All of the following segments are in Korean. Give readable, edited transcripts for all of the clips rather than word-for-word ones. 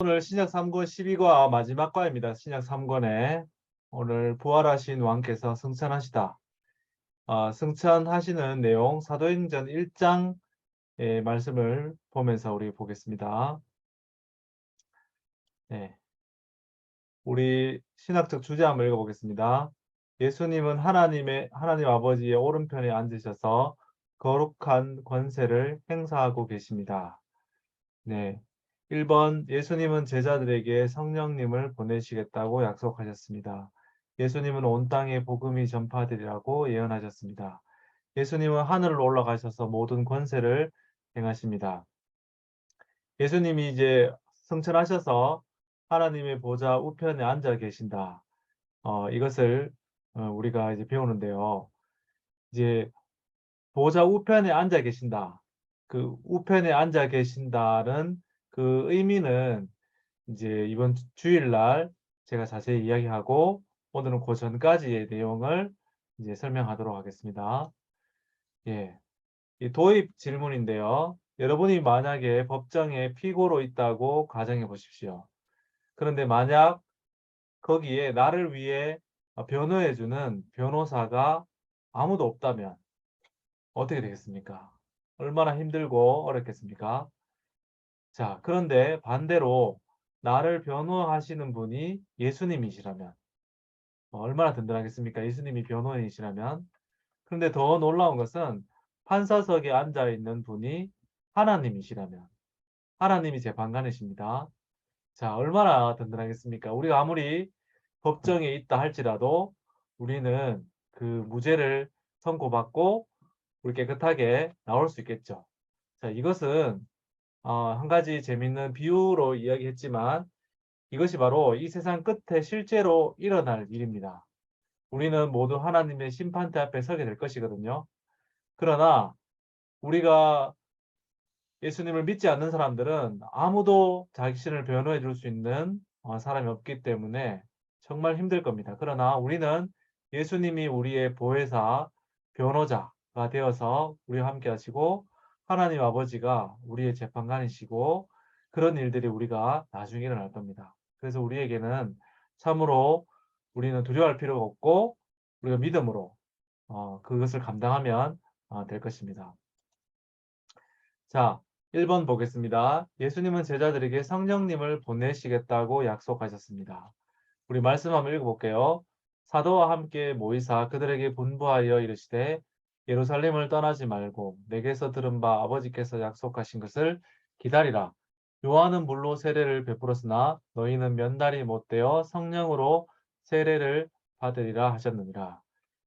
오늘 신약 3권 12과 마지막 과입니다. 신약 3권에 오늘 부활하신 왕께서 승천하시다. 승천하시는 내용 사도행전 1장의 말씀을 보면서 우리 보겠습니다. 네, 우리 신학적 주제 한번 읽어보겠습니다. 예수님은 하나님 아버지의 오른편에 앉으셔서 거룩한 권세를 행사하고 계십니다. 네. 1번 예수님은 제자들에게 성령님을 보내시겠다고 약속하셨습니다. 예수님은 온 땅에 복음이 전파되리라고 예언하셨습니다. 예수님은 하늘로 올라가셔서 모든 권세를 행하십니다. 예수님이 이제 승천하셔서 하나님의 보좌 우편에 앉아 계신다. 이것을 우리가 이제 배우는데요. 이제 보좌 우편에 앉아 계신다. 그 우편에 앉아 계신다는 그 의미는 이제 이번 주일날 제가 자세히 이야기하고 오늘은 그 전까지의 내용을 이제 설명하도록 하겠습니다. 예. 이 도입 질문인데요. 여러분이 만약에 법정에 피고로 있다고 가정해 보십시오. 그런데 만약 거기에 나를 위해 변호해주는 변호사가 아무도 없다면 어떻게 되겠습니까? 얼마나 힘들고 어렵겠습니까? 자, 그런데 반대로 나를 변호하시는 분이 예수님이시라면 얼마나 든든하겠습니까? 예수님이 변호인이시라면. 그런데 더 놀라운 것은 판사석에 앉아 있는 분이 하나님이시라면 하나님이 재판관이십니다. 자, 얼마나 든든하겠습니까? 우리가 아무리 법정에 있다 할지라도 우리는 그 무죄를 선고받고 우리 깨끗하게 나올 수 있겠죠. 자, 이것은 한 가지 재밌는 비유로 이야기했지만 이것이 바로 이 세상 끝에 실제로 일어날 일입니다. 우리는 모두 하나님의 심판대 앞에 서게 될 것이거든요. 그러나 우리가 예수님을 믿지 않는 사람들은 아무도 자신을 변호해 줄 수 있는 사람이 없기 때문에 정말 힘들 겁니다. 그러나 우리는 예수님이 우리의 보혜사, 변호자가 되어서 우리와 함께 하시고 하나님 아버지가 우리의 재판관이시고 그런 일들이 우리가 나중에 일어날 겁니다. 그래서 우리에게는 참으로 우리는 두려워할 필요가 없고 우리가 믿음으로 그것을 감당하면 될 것입니다. 자, 1번 보겠습니다. 예수님은 제자들에게 성령님을 보내시겠다고 약속하셨습니다. 우리 말씀 한번 읽어볼게요. 사도와 함께 모이사 그들에게 분부하여 이르시되 예루살렘을 떠나지 말고 내게서 들은 바 아버지께서 약속하신 것을 기다리라. 요한은 물로 세례를 베풀었으나 너희는 면달이 못되어 성령으로 세례를 받으리라 하셨느니라.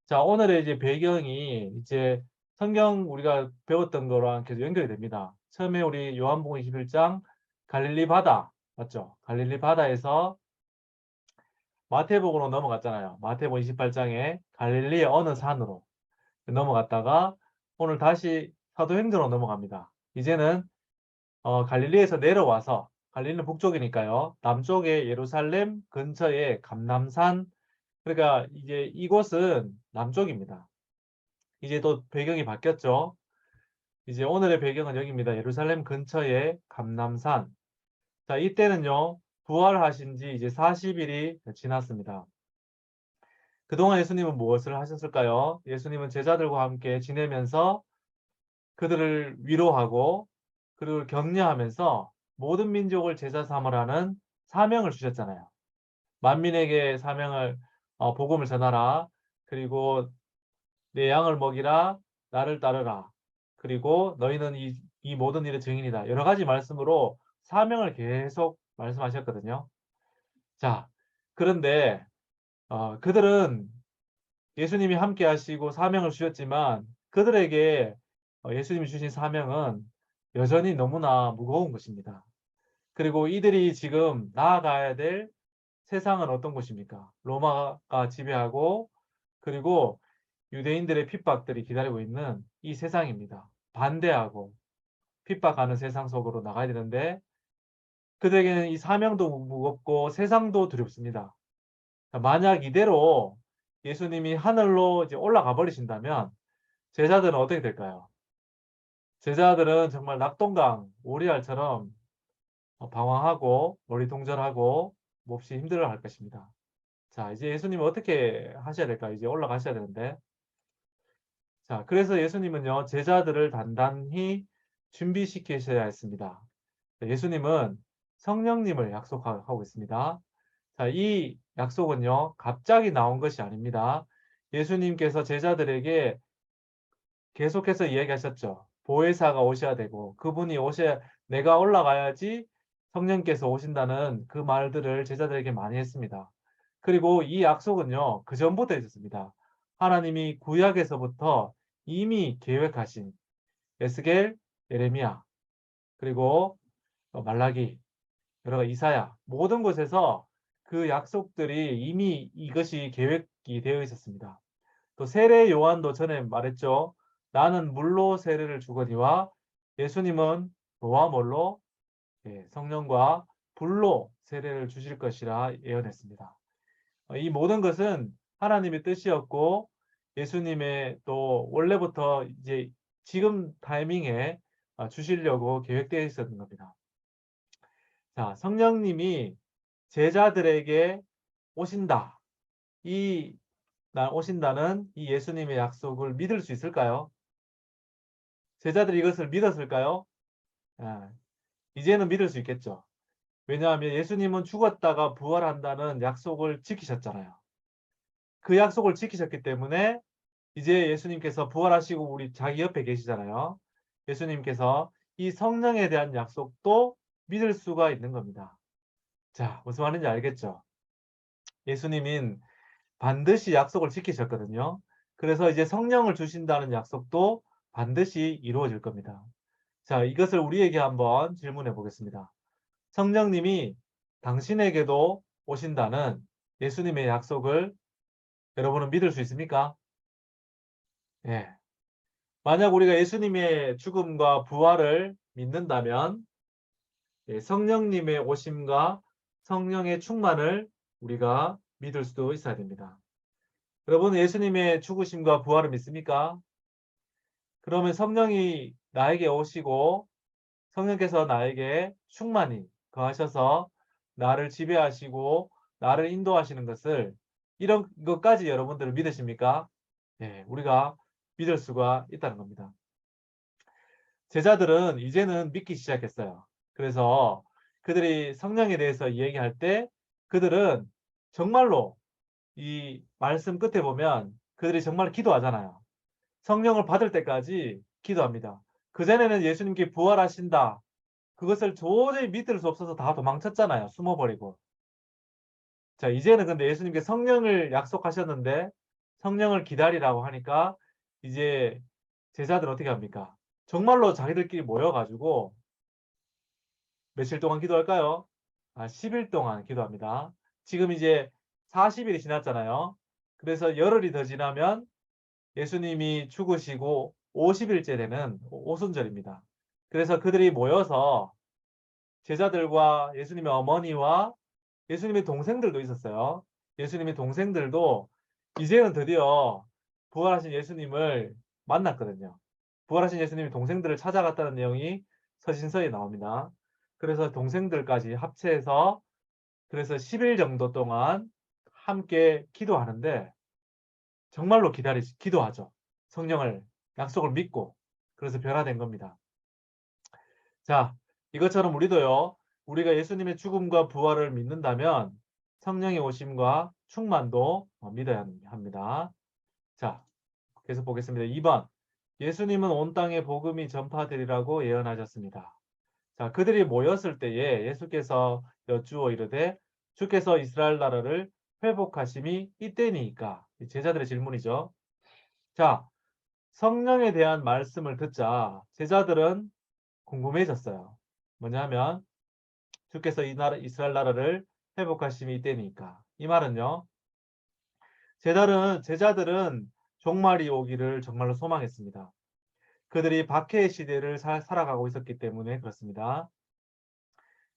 자, 오늘의 이제 배경이 이제 성경 우리가 배웠던 거랑 계속 연결이 됩니다. 처음에 우리 요한복음 21장 갈릴리 바다 맞죠? 갈릴리 바다에서 마태복음으로 넘어갔잖아요. 마태복음 28장에 갈릴리의 어느 산으로 넘어갔다가 오늘 다시 사도행전으로 넘어갑니다. 이제는 갈릴리에서 내려와서 갈릴리는 북쪽이니까요. 남쪽에 예루살렘 근처에 감람산 그러니까 이제 이곳은 남쪽입니다. 이제 또 배경이 바뀌었죠. 이제 오늘의 배경은 여기입니다. 예루살렘 근처의 감람산. 자, 이때는요. 부활하신 지 이제 40일이 지났습니다. 그동안 예수님은 무엇을 하셨을까요? 예수님은 제자들과 함께 지내면서 그들을 위로하고 그들을 격려하면서 모든 민족을 제자 삼으라는 사명을 주셨잖아요. 만민에게 사명을 복음을 전하라. 그리고 내 양을 먹이라. 나를 따르라. 그리고 너희는 이 모든 일의 증인이다. 여러 가지 말씀으로 사명을 계속 말씀하셨거든요. 자, 그런데 그들은 예수님이 함께 하시고 사명을 주셨지만 그들에게 예수님이 주신 사명은 여전히 너무나 무거운 것입니다. 그리고 이들이 지금 나아가야 될 세상은 어떤 곳입니까? 로마가 지배하고 그리고 유대인들의 핍박들이 기다리고 있는 이 세상입니다. 반대하고 핍박하는 세상 속으로 나가야 되는데 그들에게는 이 사명도 무겁고 세상도 두렵습니다. 만약 이대로 예수님이 하늘로 이제 올라가 버리신다면 제자들은 어떻게 될까요? 제자들은 정말 낙동강 오리알처럼 방황하고 놀이동절하고 몹시 힘들어할 것입니다. 자, 이제 예수님은 어떻게 하셔야 될까요? 이제 올라가셔야 되는데. 자, 그래서 예수님은요, 제자들을 단단히 준비시키셔야 했습니다. 예수님은 성령님을 약속하고 있습니다. 자, 이 약속은요, 갑자기 나온 것이 아닙니다. 예수님께서 제자들에게 계속해서 이야기하셨죠. 보혜사가 오셔야 되고, 그분이 오셔야, 내가 올라가야지 성령께서 오신다는 그 말들을 제자들에게 많이 했습니다. 그리고 이 약속은요, 그 전부터 있었습니다. 하나님이 구약에서부터 이미 계획하신 에스겔, 예레미야, 그리고 말라기, 여러 가지 이사야, 모든 곳에서 그 약속들이 이미 이것이 계획이 되어 있었습니다. 또 세례 요한도 전에 말했죠. 나는 물로 세례를 주거니와 예수님은 뭐와 뭘로? 성령과 불로 세례를 주실 것이라 예언했습니다. 이 모든 것은 하나님의 뜻이었고 예수님의 또 원래부터 이제 지금 타이밍에 주시려고 계획되어 있었던 겁니다. 자, 성령님이 제자들에게 오신다. 오신다는 이 예수님의 약속을 믿을 수 있을까요? 제자들이 이것을 믿었을까요? 아, 이제는 믿을 수 있겠죠. 왜냐하면 예수님은 죽었다가 부활한다는 약속을 지키셨잖아요. 그 약속을 지키셨기 때문에 이제 예수님께서 부활하시고 우리 자기 옆에 계시잖아요. 예수님께서 이 성령에 대한 약속도 믿을 수가 있는 겁니다. 자, 무슨 말인지 알겠죠? 예수님인 반드시 약속을 지키셨거든요. 그래서 이제 성령을 주신다는 약속도 반드시 이루어질 겁니다. 자, 이것을 우리에게 한번 질문해 보겠습니다. 성령님이 당신에게도 오신다는 예수님의 약속을 여러분은 믿을 수 있습니까? 예. 만약 우리가 예수님의 죽음과 부활을 믿는다면 성령님의 오심과 성령의 충만을 우리가 믿을 수도 있어야 됩니다. 여러분 예수님의 죽으심과 부활을 믿습니까? 그러면 성령이 나에게 오시고 성령께서 나에게 충만히 거하셔서 나를 지배하시고 나를 인도하시는 것을 이런 것까지 여러분들은 믿으십니까? 네, 우리가 믿을 수가 있다는 겁니다. 제자들은 이제는 믿기 시작했어요. 그래서 그들이 성령에 대해서 이야기할 때 그들은 정말로 이 말씀 끝에 보면 그들이 정말 기도하잖아요. 성령을 받을 때까지 기도합니다. 그전에는 예수님께 부활하신다. 그것을 도저히 믿을 수 없어서 다 도망쳤잖아요. 숨어버리고. 자, 이제는 근데 예수님께 성령을 약속하셨는데 성령을 기다리라고 하니까 이제 제자들은 어떻게 합니까? 정말로 자기들끼리 모여가지고 며칠 동안 기도할까요? 10일 동안 기도합니다. 지금 이제 40일이 지났잖아요. 그래서 열흘이 더 지나면 예수님이 죽으시고 50일째 되는 오순절입니다. 그래서 그들이 모여서 제자들과 예수님의 어머니와 예수님의 동생들도 있었어요. 예수님의 동생들도 이제는 드디어 부활하신 예수님을 만났거든요. 부활하신 예수님이 동생들을 찾아갔다는 내용이 서신서에 나옵니다. 그래서 동생들까지 합체해서 그래서 10일 정도 동안 함께 기도하는데 정말로 기도하죠. 성령을 약속을 믿고 그래서 변화된 겁니다. 자, 이것처럼 우리도요. 우리가 예수님의 죽음과 부활을 믿는다면 성령의 오심과 충만도 믿어야 합니다. 자, 계속 보겠습니다. 2번. 예수님은 온 땅에 복음이 전파되리라고 예언하셨습니다. 자, 그들이 모였을 때에 예수께서 여쭈어 이르되 주께서 이스라엘 나라를 회복하심이 이때니까. 제자들의 질문이죠. 자, 성령에 대한 말씀을 듣자 제자들은 궁금해졌어요. 뭐냐면 주께서 이스라엘 나라를 회복하심이 이때니까. 이 말은요. 제자들은 종말이 오기를 정말로 소망했습니다. 그들이 박해의 시대를 살아가고 있었기 때문에 그렇습니다.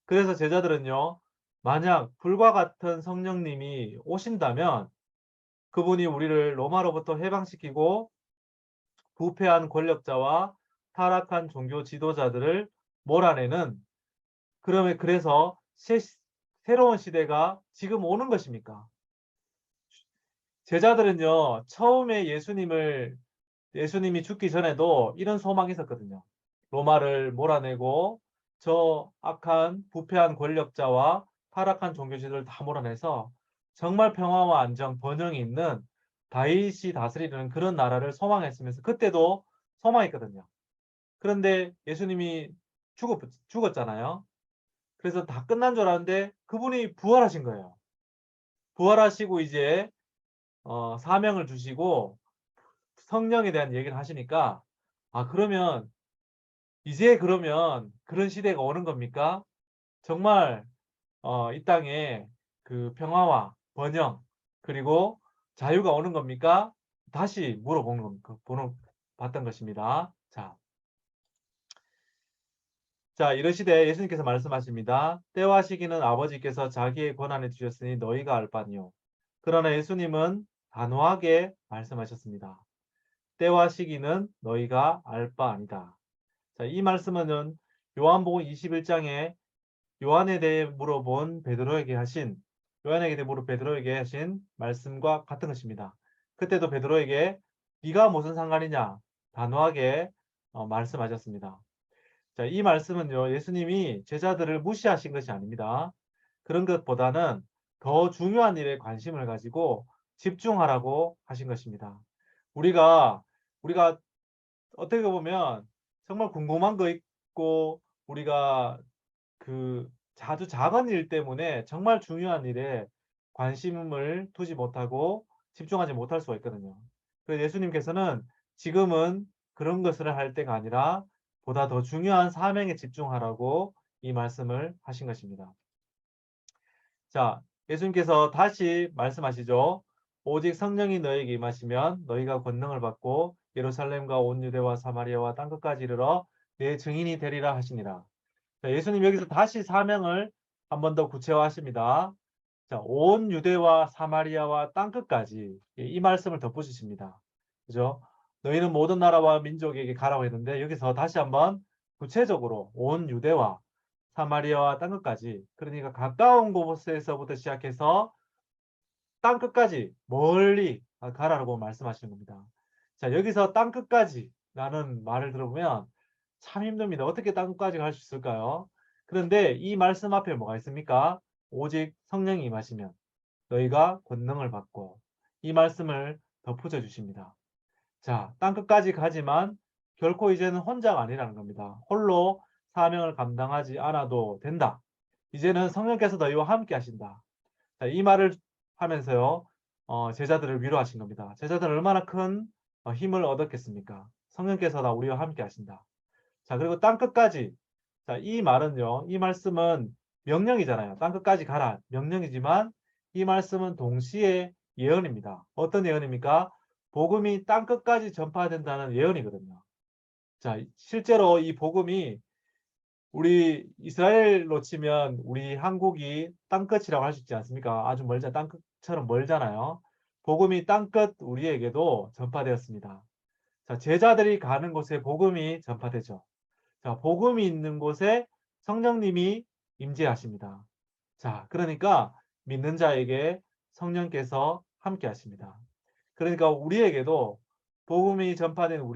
그래서 제자들은요. 만약 불과 같은 성령님이 오신다면 그분이 우리를 로마로부터 해방시키고 부패한 권력자와 타락한 종교 지도자들을 몰아내는 그러면 그래서 새로운 시대가 지금 오는 것입니까? 제자들은요, 처음에 예수님이 죽기 전에도 이런 소망이 있었거든요. 로마를 몰아내고 저 악한 부패한 권력자와 타락한 종교지들을 다 몰아내서 정말 평화와 안정, 번영이 있는 다윗이 다스리는 그런 나라를 소망했으면서 그때도 소망했거든요. 그런데 예수님이 죽었잖아요. 그래서 다 끝난 줄 알았는데 그분이 부활하신 거예요. 부활하시고 이제 사명을 주시고 성령에 대한 얘기를 하시니까 그러면 이제 그러면 그런 시대가 오는 겁니까? 정말 이 땅에 그 평화와 번영 그리고 자유가 오는 겁니까? 다시 물어보는 겁니까? 봤던 것입니다. 자, 이러시되 예수님께서 말씀하십니다. 때와 시기는 아버지께서 자기의 권한에 주셨으니 너희가 알 바니요. 그러나 예수님은 단호하게 말씀하셨습니다. 때와 시기는 너희가 알 바 아니다. 자, 이 말씀은 요한복음 21장에 요한에 대해 물어본 베드로에게 하신 말씀과 같은 것입니다. 그때도 베드로에게 네가 무슨 상관이냐 단호하게 말씀하셨습니다. 자, 이 말씀은요, 예수님이 제자들을 무시하신 것이 아닙니다. 그런 것보다는 더 중요한 일에 관심을 가지고 집중하라고 하신 것입니다. 우리가 어떻게 보면 정말 궁금한 거 있고 우리가 그 아주 작은 일 때문에 정말 중요한 일에 관심을 두지 못하고 집중하지 못할 수가 있거든요. 그래서 예수님께서는 지금은 그런 것을 할 때가 아니라 보다 더 중요한 사명에 집중하라고 이 말씀을 하신 것입니다. 자, 예수님께서 다시 말씀하시죠. 오직 성령이 너에게 임하시면 너희가 권능을 받고 예루살렘과 온 유대와 사마리아와 땅끝까지 이르러 내 증인이 되리라 하시니라. 자, 예수님 여기서 다시 사명을 한 번 더 구체화하십니다. 자, 온 유대와 사마리아와 땅끝까지 이 말씀을 덧붙이십니다. 그죠? 너희는 모든 나라와 민족에게 가라고 했는데 여기서 다시 한번 구체적으로 온 유대와 사마리아와 땅끝까지 그러니까 가까운 곳에서부터 시작해서 땅끝까지 멀리 가라고 말씀하시는 겁니다. 자, 여기서 땅끝까지 라는 말을 들어보면 참 힘듭니다. 어떻게 땅끝까지 갈 수 있을까요? 그런데 이 말씀 앞에 뭐가 있습니까? 오직 성령이 임하시면 너희가 권능을 받고 이 말씀을 덧붙여 주십니다. 자, 땅끝까지 가지만 결코 이제는 혼자가 아니라는 겁니다. 홀로 사명을 감당하지 않아도 된다. 이제는 성령께서 너희와 함께 하신다. 자, 이 말을 하면서요, 제자들을 위로하신 겁니다. 제자들은 얼마나 큰 힘을 얻었겠습니까? 성령께서 다 우리와 함께 하신다. 자, 그리고 땅끝까지. 자, 이 말은요, 이 말씀은 명령이잖아요. 땅끝까지 가라. 명령이지만 이 말씀은 동시에 예언입니다. 어떤 예언입니까? 복음이 땅끝까지 전파된다는 예언이거든요. 자, 실제로 이 복음이 우리 이스라엘로 치면 우리 한국이 땅끝이라고 할 수 있지 않습니까? 아주 땅끝처럼 멀잖아요. 복음이 땅끝 우리에게도 전파되었습니다. 자, 제자들이 가는 곳에 복음이 전파되죠. 자, 복음이 있는 곳에 성령님이 임재하십니다. 자, 그러니까 믿는 자에게 성령께서 함께 하십니다. 그러니까 우리에게도 복음이 전파된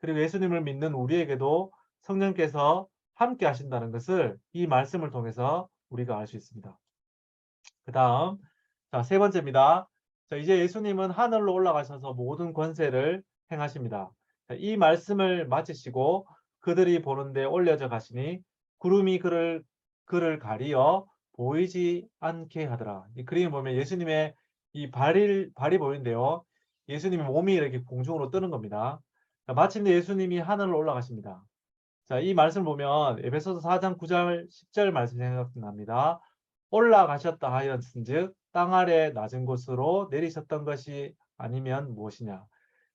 그리고 예수님을 믿는 우리에게도 성령께서 함께 하신다는 것을 이 말씀을 통해서 우리가 알 수 있습니다. 그 다음, 자, 세 번째입니다. 자, 이제 예수님은 하늘로 올라가셔서 모든 권세를 행하십니다. 자, 이 말씀을 마치시고 그들이 보는데 올려져 가시니 구름이 그를 가리어 보이지 않게 하더라. 이 그림을 보면 예수님의 이 발이 보이는데요. 예수님의 몸이 이렇게 공중으로 뜨는 겁니다. 자, 마침내 예수님이 하늘로 올라가십니다. 자, 이 말씀을 보면 에베소서 4장 9절 10절 말씀이 생각납니다. 올라가셨다 하였은즉 땅 아래 낮은 곳으로 내리셨던 것이 아니면 무엇이냐.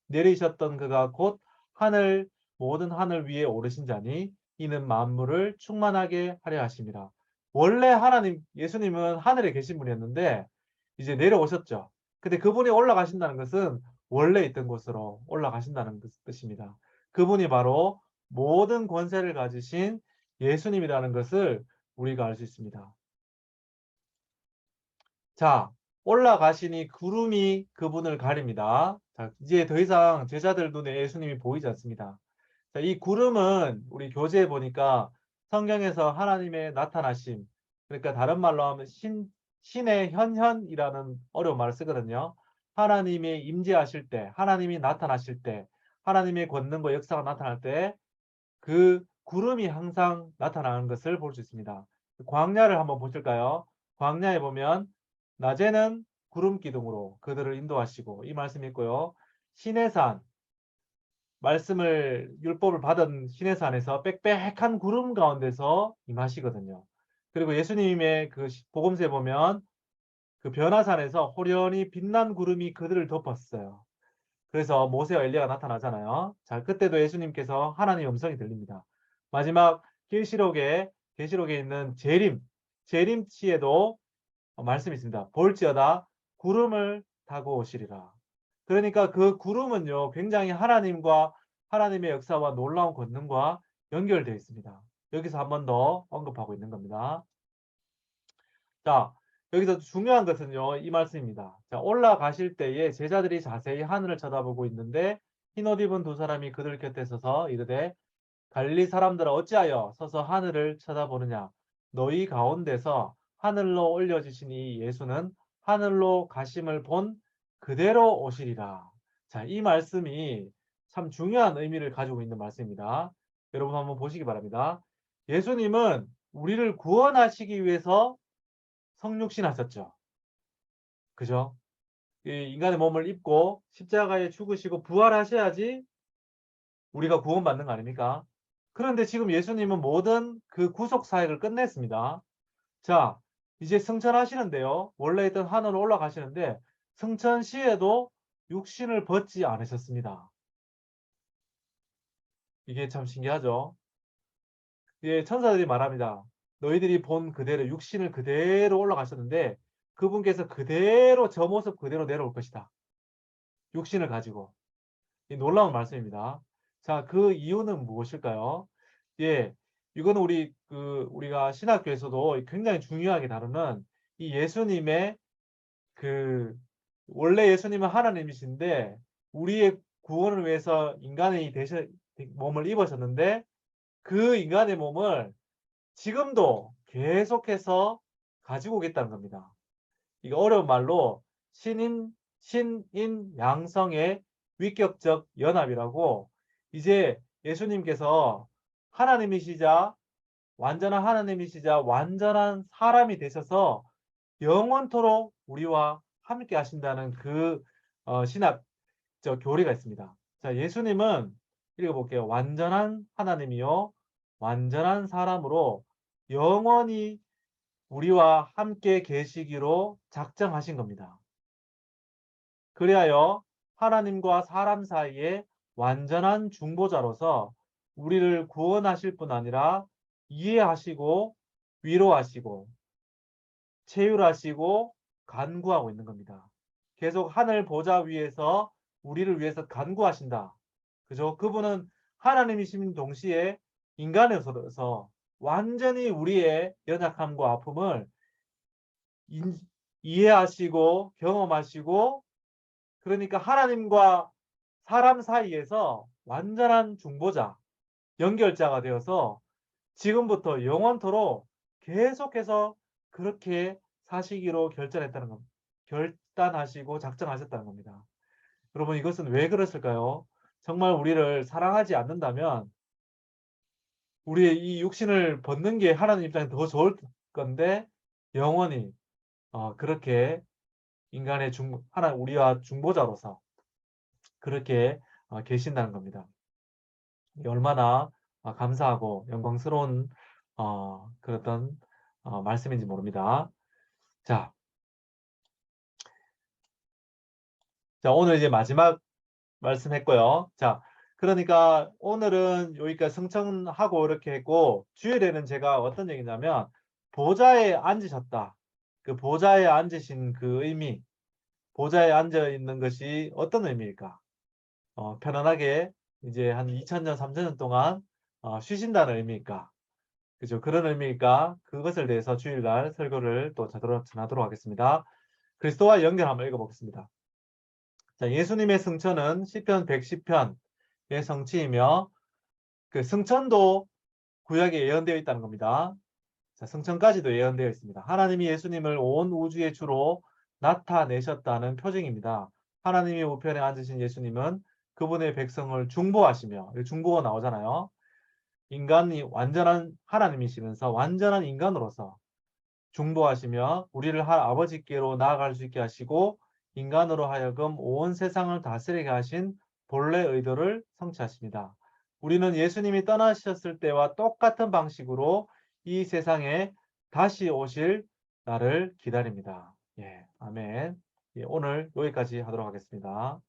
내리셨던 그가 곧 모든 하늘 위에 오르신 자니 이는 만물을 충만하게 하려 하심이라. 원래 예수님은 하늘에 계신 분이었는데 이제 내려오셨죠. 근데 그분이 올라가신다는 것은 원래 있던 곳으로 올라가신다는 뜻입니다. 그분이 바로 모든 권세를 가지신 예수님이라는 것을 우리가 알 수 있습니다. 자, 올라가시니 구름이 그분을 가립니다. 자, 이제 더 이상 제자들 눈에 예수님이 보이지 않습니다. 자, 이 구름은 우리 교재에 보니까 성경에서 하나님의 나타나심, 그러니까 다른 말로 하면 신의 현현이라는 어려운 말을 쓰거든요. 하나님이 임재하실 때, 하나님이 나타나실 때, 하나님의 권능과 역사가 나타날 때 그 구름이 항상 나타나는 것을 볼 수 있습니다. 광야를 한번 보실까요? 광야에 보면 낮에는 구름 기둥으로 그들을 인도하시고 이 말씀이 있고요. 시내산, 말씀을 율법을 받은 시내산에서 빽빽한 구름 가운데서 임하시거든요. 그리고 예수님의 그 복음서에 보면 그 변화산에서 호련히 빛난 구름이 그들을 덮었어요. 그래서 모세와 엘리야가 나타나잖아요. 자, 그때도 예수님께서 하나님의 음성이 들립니다. 마지막 계시록에 있는 재림치에도 말씀이 있습니다. 볼지어다 구름을 타고 오시리라. 그러니까 그 구름은요, 굉장히 하나님과 하나님의 역사와 놀라운 권능과 연결되어 있습니다. 여기서 한 번 더 언급하고 있는 겁니다. 자, 여기서 중요한 것은요, 이 말씀입니다. 자, 올라가실 때에 제자들이 자세히 하늘을 쳐다보고 있는데 흰옷 입은 두 사람이 그들 곁에 서서 이르되 갈릴리 사람들아 어찌하여 서서 하늘을 쳐다보느냐 너희 가운데서 하늘로 올려지신 이 예수는 하늘로 가심을 본 그대로 오시리라. 자, 이 말씀이 참 중요한 의미를 가지고 있는 말씀입니다. 여러분 한번 보시기 바랍니다. 예수님은 우리를 구원하시기 위해서 성육신 하셨죠. 그죠? 이 인간의 몸을 입고 십자가에 죽으시고 부활하셔야지 우리가 구원받는 거 아닙니까? 그런데 지금 예수님은 모든 그 구속 사역을 끝냈습니다. 자, 이제 승천하시는데요. 원래 있던 하늘로 올라가시는데 승천 시에도 육신을 벗지 않으셨습니다. 이게 참 신기하죠? 예, 천사들이 말합니다. 너희들이 본 그대로 육신을 그대로 올라가셨는데 그분께서 그대로 저 모습 그대로 내려올 것이다. 육신을 가지고. 이 놀라운 말씀입니다. 자, 그 이유는 무엇일까요? 예, 이거는 우리가 신학교에서도 굉장히 중요하게 다루는 이 예수님의 그 원래 예수님은 하나님이신데 우리의 구원을 위해서 인간의 몸을 입으셨는데 그 인간의 몸을 지금도 계속해서 가지고 오겠다는 겁니다. 이거 어려운 말로 신인 양성의 위격적 연합이라고 이제 예수님께서 하나님이시자 완전한 하나님이시자 완전한 사람이 되셔서 영원토록 우리와 함께 하신다는 그 신학적 교리가 있습니다. 자, 예수님은 읽어볼게요. 완전한 하나님이요 완전한 사람으로 영원히 우리와 함께 계시기로 작정하신 겁니다. 그리하여 하나님과 사람 사이에 완전한 중보자로서 우리를 구원하실 뿐 아니라 이해하시고 위로하시고 체휼하시고 간구하고 있는 겁니다. 계속 하늘 보좌 위에서 우리를 위해서 간구하신다. 그죠? 그분은 하나님이신 동시에 인간에서 완전히 우리의 연약함과 아픔을 이해하시고 경험하시고 그러니까 하나님과 사람 사이에서 완전한 중보자, 연결자가 되어서 지금부터 영원토록 계속해서 그렇게 사시기로 결정했다는 겁니다. 결단하시고 작정하셨다는 겁니다. 여러분 이것은 왜 그랬을까요? 정말 우리를 사랑하지 않는다면 우리의 이 육신을 벗는 게 하나님 입장에 더 좋을 건데 영원히 그렇게 인간의 우리와 중보자로서 그렇게 계신다는 겁니다. 얼마나 감사하고 영광스러운 그랬던 말씀인지 모릅니다. 자, 오늘 이제 마지막 말씀했고요. 자, 그러니까 오늘은 여기까지 승천하고 이렇게 했고 주일에는 제가 어떤 얘기냐면 보좌에 앉으셨다. 그 보좌에 앉으신 그 의미, 보좌에 앉아 있는 것이 어떤 의미일까? 편안하게 이제 한 2000년, 3000년 동안 쉬신다는 의미일까? 그죠? 그런 의미니까 그것에 대해서 주일날 설교를 또 전하도록 하겠습니다. 그리스도와 연결 한번 읽어보겠습니다. 자, 예수님의 승천은 시편 110편의 성취이며 그 승천도 구약에 예언되어 있다는 겁니다. 자, 승천까지도 예언되어 있습니다. 하나님이 예수님을 온 우주의 주로 나타내셨다는 표징입니다. 하나님이 우편에 앉으신 예수님은 그분의 백성을 중보하시며, 중보가 나오잖아요. 인간이 완전한 하나님이시면서 완전한 인간으로서 중보하시며 우리를 아버지께로 나아갈 수 있게 하시고 인간으로 하여금 온 세상을 다스리게 하신 본래 의도를 성취하십니다. 우리는 예수님이 떠나셨을 때와 똑같은 방식으로 이 세상에 다시 오실 날을 기다립니다. 예, 아멘. 예, 오늘 여기까지 하도록 하겠습니다.